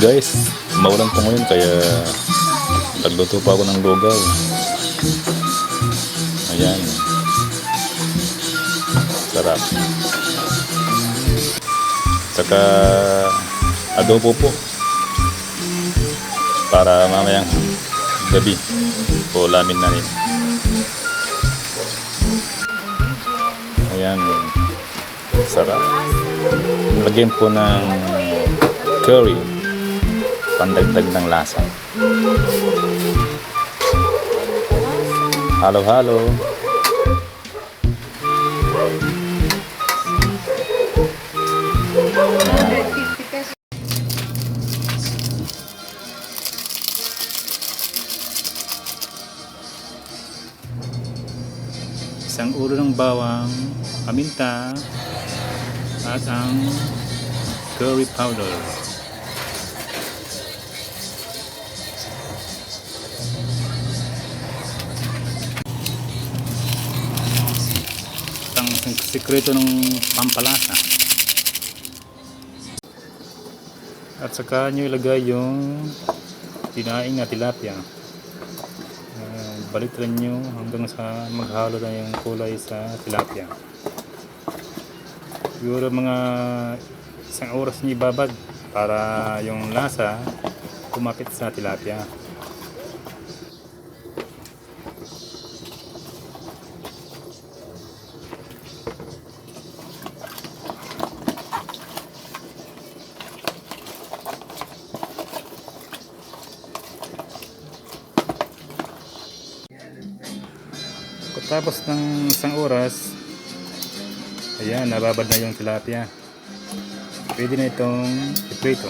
guys, maulan po ngayon kaya nagluto pa ako ng lugaw. Ayan, sarap. Saka adobo po para mamayang gabi po lamin na rin. Ayan, sarap. Lagyan po ng curry, pandagdag ng lasa. Halo-halo. Isang ulo ng bawang, paminta, at ang curry powder. Ang sikreto ng pampalasa. At saka nyo ilagay yung dinaing na tilapia. Baliktran nyo hanggang sa maghalo na yung kulay sa tilapia. Siguro mga isang oras nyo ibabad para yung lasa kumapit sa tilapia. Tapos ng isang oras, ayan, nababad na yung tilapia. Pwede na itong iprito.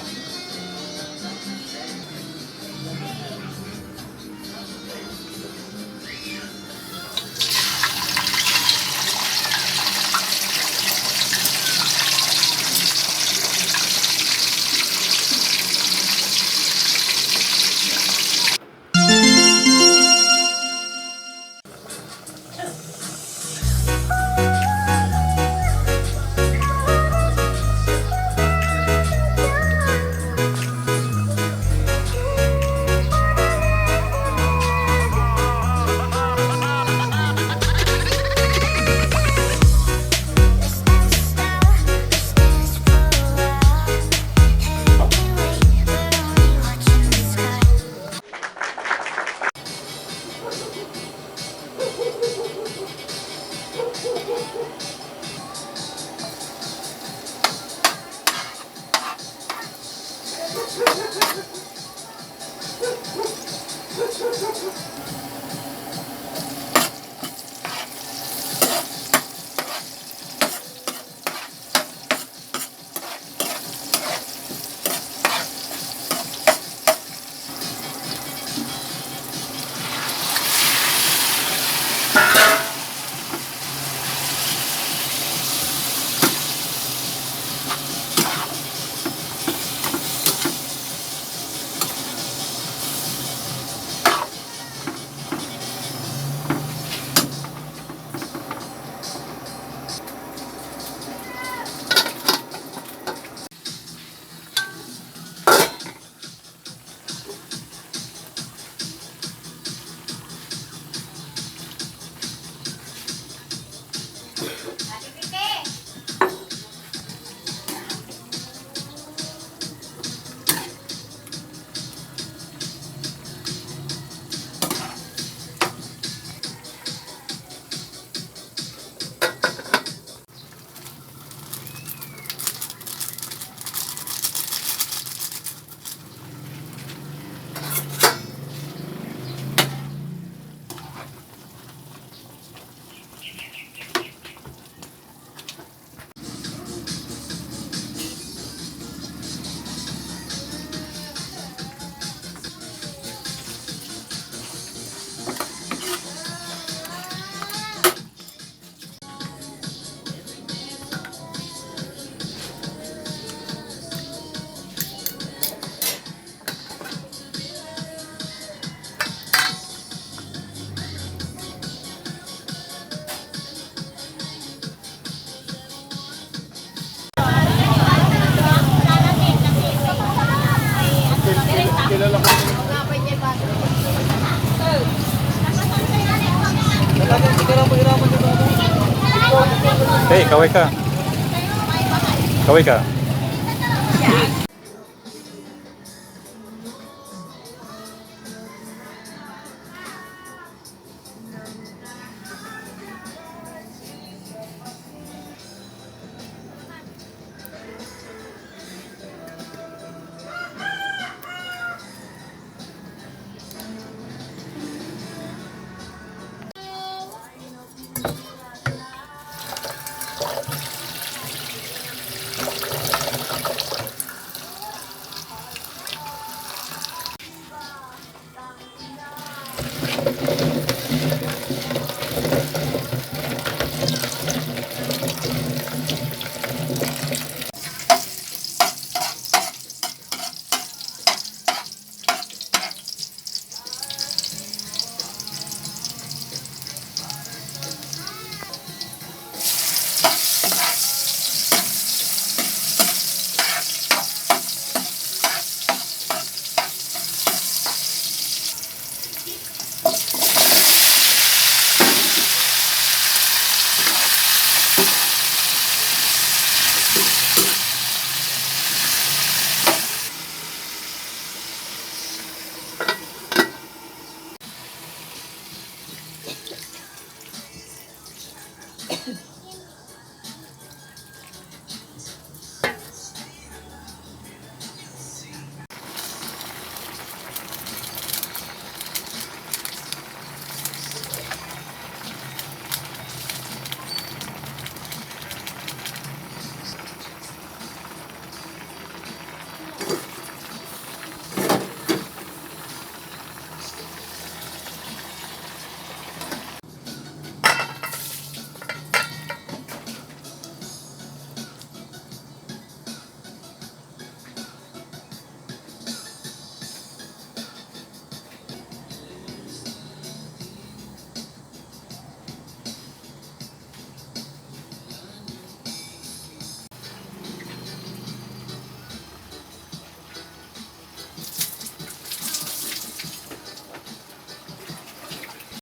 Kaway ka. Kaway ka.